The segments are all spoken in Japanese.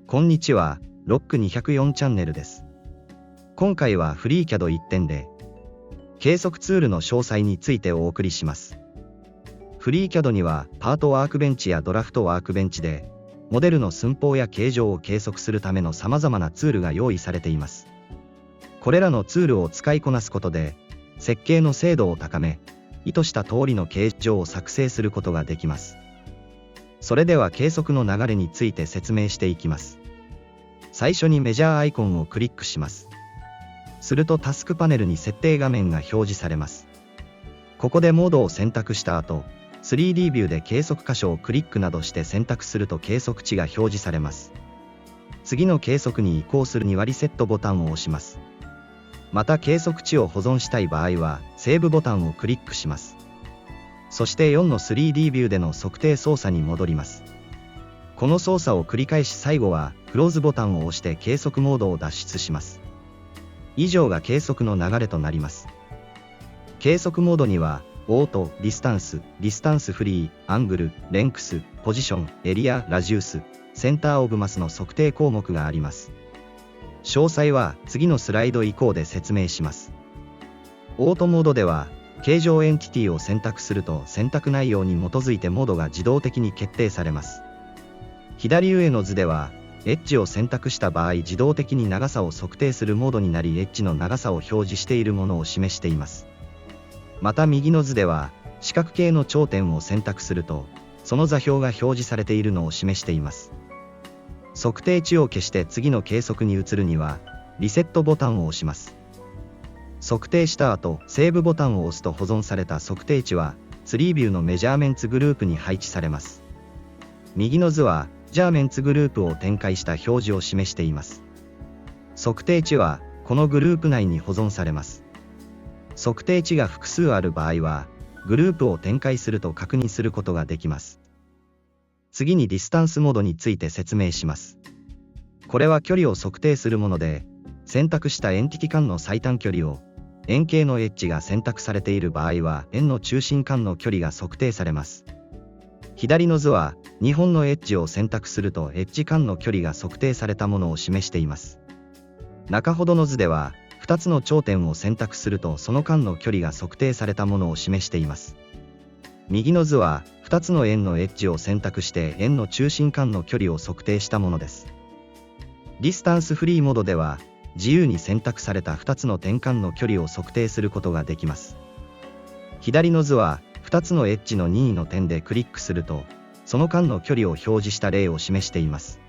こんにちは、ロック204チャンネルです。今回はフリーキャド1点で、計測ツールの詳細についてお送りします。フリーキャドにはパートワークベンチやドラフトワークベンチで、モデルの寸法や形状を計測するための様々なツールが用意されています。これらのツールを使いこなすことで、設計の精度を高め、意図した通りの形状を作成することができます。それでは計測の流れについて説明していきます。最初にメジャーアイコンをクリックします。するとタスクパネルに設定画面が表示されます。ここでモードを選択した後、3D ビューで計測箇所をクリックなどして選択すると計測値が表示されます。次の計測に移行するにはリセットボタンを押します。また計測値を保存したい場合はセーブボタンをクリックします。そして4の 3D ビューでの測定操作に戻ります。この操作を繰り返し最後はクローズボタンを押して計測モードを脱出します。以上が計測の流れとなります。計測モードにはオート、ディスタンスフリー、アングル、レンクス、ポジション、エリア、ラジウス、センターオブマスの測定項目があります。詳細は次のスライド以降で説明します。オートモードでは形状エンティティを選択すると選択内容に基づいてモードが自動的に決定されます。左上の図ではエッジを選択した場合自動的に長さを測定するモードになりエッジの長さを表示しているものを示しています。また右の図では四角形の頂点を選択するとその座標が表示されているのを示しています。測定値を消して次の計測に移るにはリセットボタンを押します。測定した後セーブボタンを押すと保存された測定値は3ビューのメジャーメンツグループに配置されます。右の図はジャーメンツグループを展開した表示を示しています。測定値はこのグループ内に保存されます。測定値が複数ある場合はグループを展開すると確認することができます。次にディスタンスモードについて説明します。これは距離を測定するもので、選択したエンティティ間の最短距離を円形のエッジが選択されている場合は円の中心間の距離が測定されます。左の図は2本のエッジを選択するとエッジ間の距離が測定されたものを示しています。中ほどの図では2つの頂点を選択するとその間の距離が測定されたものを示しています。右の図は2つの円のエッジを選択して円の中心間の距離を測定したものです。ディスタンスフリーモードでは自由に選択された2つの点間の距離を測定することができます。左の図は2つのエッジの任意の点でクリックするとその間の距離を表示した例を示しています。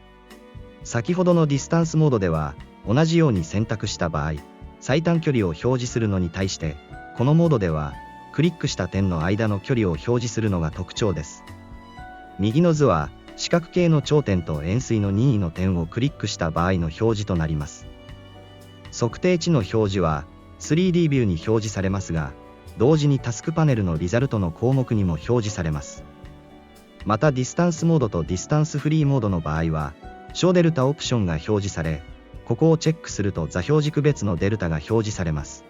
先ほどのディスタンスモードでは同じように選択した場合最短距離を表示するのに対してこのモードではクリックした点の間の距離を表示するのが特徴です。右の図は四角形の頂点と円錐の任意の点をクリックした場合の表示となります。測定値の表示は 3D ビューに表示されますが、同時にタスクパネルのリザルトの項目にも表示されます。またディスタンスモードとディスタンスフリーモードの場合は、小デルタオプションが表示され、ここをチェックすると座標軸別のデルタが表示されます。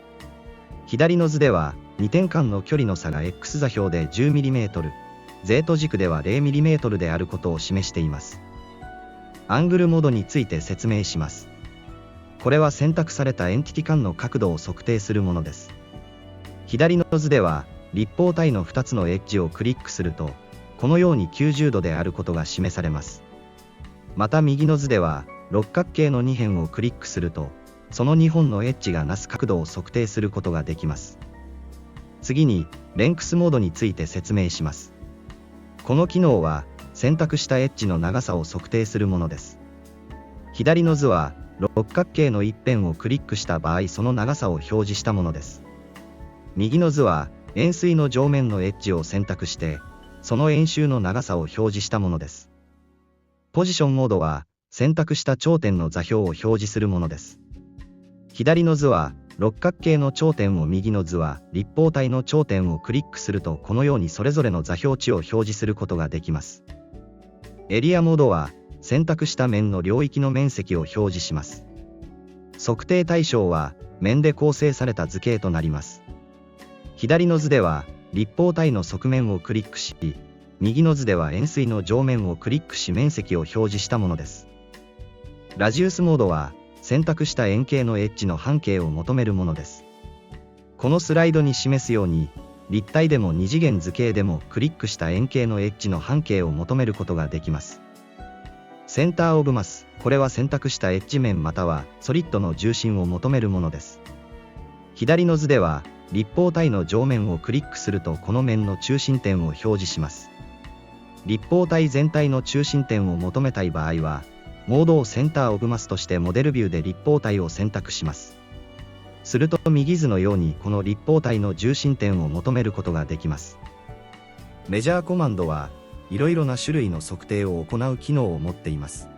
左の図では、2点間の距離の差が X 座標で 10mm、Z 軸では 0mm であることを示しています。アングルモードについて説明します。これは選択されたエンティティ間の角度を測定するものです。左の図では、立方体の2つのエッジをクリックすると、このように90度であることが示されます。また右の図では、六角形の2辺をクリックすると、その2本のエッジがなす角度を測定することができます。次に、レンクスモードについて説明します。この機能は、選択したエッジの長さを測定するものです。左の図は、六角形の一辺をクリックした場合その長さを表示したものです。右の図は、円錐の上面のエッジを選択して、その円周の長さを表示したものです。ポジションモードは、選択した頂点の座標を表示するものです。左の図は、六角形の頂点を右の図は、立方体の頂点をクリックするとこのようにそれぞれの座標値を表示することができます。エリアモードは、選択した面の領域の面積を表示します。測定対象は、面で構成された図形となります。左の図では、立方体の側面をクリックし、右の図では円錐の上面をクリックし面積を表示したものです。ラジウスモードは、選択した円形のエッジの半径を求めるものです。このスライドに示すように、立体でも二次元図形でもクリックした円形のエッジの半径を求めることができます。センターオブマス、これは選択したエッジ面またはソリッドの重心を求めるものです。左の図では、立方体の上面をクリックするとこの面の中心点を表示します。立方体全体の中心点を求めたい場合は、モードをセンターオブマスとしてモデルビューで立方体を選択します。すると右図のようにこの立方体の重心点を求めることができます。メジャーコマンドはいろいろな種類の測定を行う機能を持っています。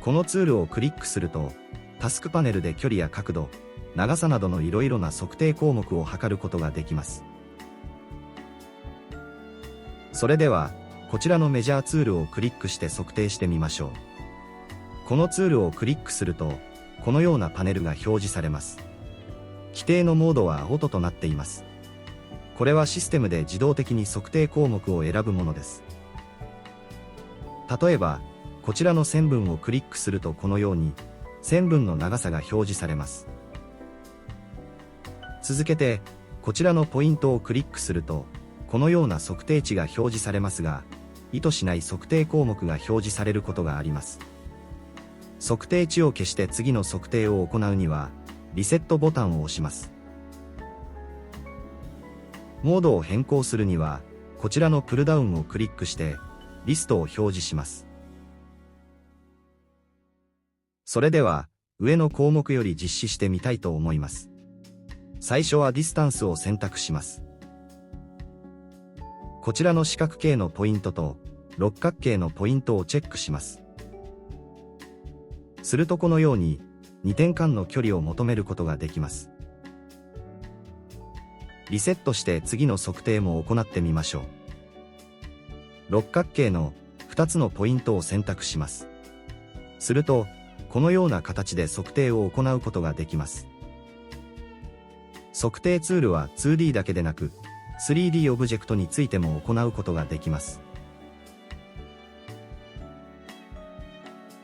このツールをクリックすると、タスクパネルで距離や角度、長さなどのいろいろな測定項目を測ることができます。それでは、こちらのメジャーツールをクリックして測定してみましょう。このツールをクリックすると、このようなパネルが表示されます。規定のモードはオートとなっています。これはシステムで自動的に測定項目を選ぶものです。例えば、こちらの線分をクリックするとこのように、線分の長さが表示されます。続けて、こちらのポイントをクリックすると、このような測定値が表示されますが、意図しない測定項目が表示されることがあります。測定値を消して次の測定を行うには、リセットボタンを押します。モードを変更するには、こちらのプルダウンをクリックして、リストを表示します。それでは、上の項目より実施してみたいと思います。最初はディスタンスを選択します。こちらの四角形のポイントと六角形のポイントをチェックします。するとこのように、2点間の距離を求めることができます。リセットして次の測定も行ってみましょう。六角形の2つのポイントを選択します。すると、このような形で測定を行うことができます。測定ツールは 2D だけでなく、3D オブジェクトについても行うことができます。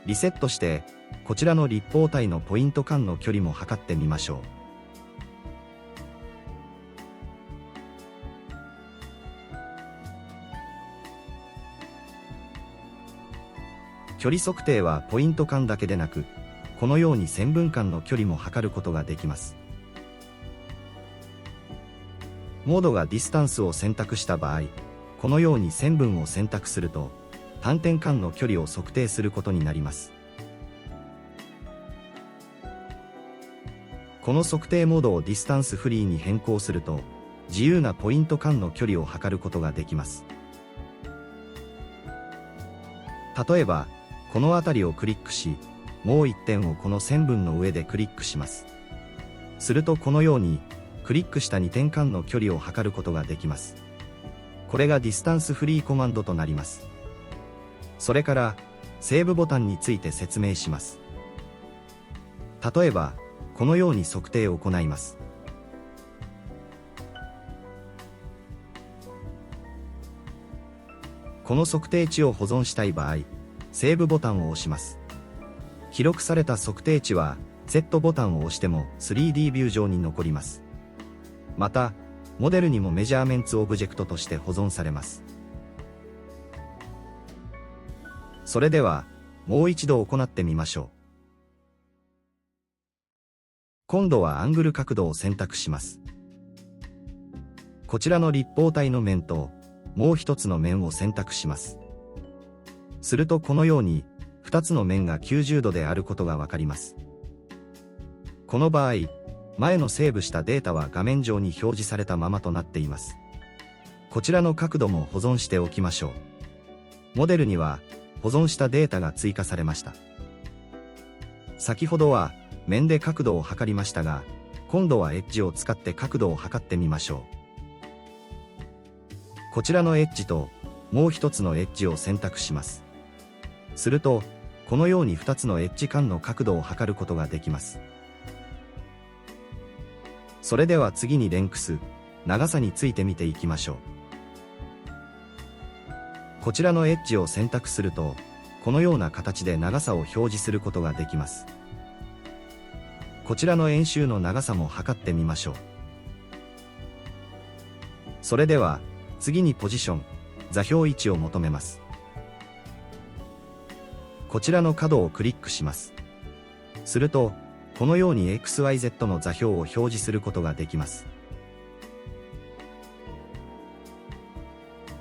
リセットして、こちらの立方体のポイント間の距離も測ってみましょう。距離測定はポイント間だけでなく、このように線分間の距離も測ることができます。モードがディスタンスを選択した場合、このように線分を選択すると、単点間の距離を測定することになります。この測定モードをディスタンスフリーに変更すると、自由なポイント間の距離を測ることができます。例えば、この辺りをクリックし、もう一点をこの線分の上でクリックします。するとこのように、クリックした2点間の距離を測ることができます。これがディスタンスフリーコマンドとなります。それから、セーブボタンについて説明します。例えば、このように測定を行います。この測定値を保存したい場合、セーブボタンを押します。記録された測定値は、Z ボタンを押しても 3D ビュー上に残ります。また、モデルにもメジャーメンツオブジェクトとして保存されます。それでは、もう一度行ってみましょう。今度はアングル角度を選択します。こちらの立方体の面と、もう一つの面を選択します。するとこのように、2つの面が90度であることがわかります。この場合、前のセーブしたデータは画面上に表示されたままとなっています。こちらの角度も保存しておきましょう。モデルには、保存したデータが追加されました。先ほどは、面で角度を測りましたが、今度はエッジを使って角度を測ってみましょう。こちらのエッジと、もう一つのエッジを選択します。すると、このように2つのエッジ間の角度を測ることができます。それでは次にレンクス、長さについて見ていきましょう。こちらのエッジを選択すると、このような形で長さを表示することができます。こちらの円周の長さも測ってみましょう。それでは、次にポジション、座標位置を求めます。こちらの角をクリックします。すると、このように XYZ の座標を表示することができます。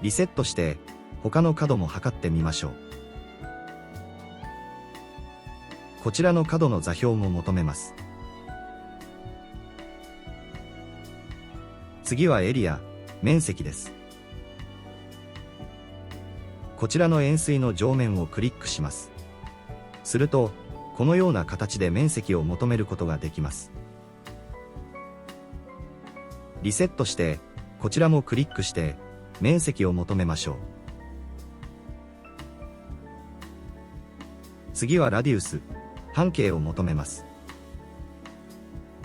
リセットして、他の角も測ってみましょう。こちらの角の座標も求めます。次はエリア、面積です。こちらの円錐の上面をクリックします。すると、このような形で面積を求めることができます。リセットして、こちらもクリックして、面積を求めましょう。次はラディウス、半径を求めます。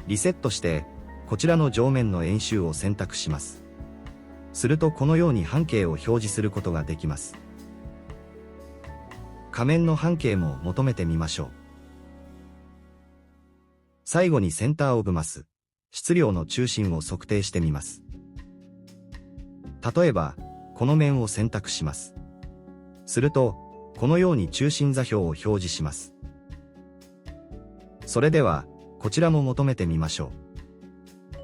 リセットして、こちらの上面の円周を選択します。するとこのように半径を表示することができます。仮面の半径も求めてみましょう。最後にセンターオブマス、質量の中心を測定してみます。例えば、この面を選択します。すると、このように中心座標を表示します。それでは、こちらも求めてみましょう。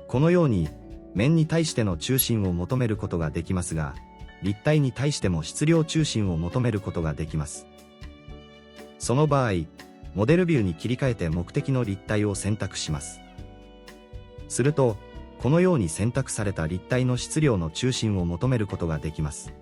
このように、面に対しての中心を求めることができますが、立体に対しても質量中心を求めることができます。その場合、モデルビューに切り替えて目的の立体を選択します。すると、このように選択された立体の質量の中心を求めることができます。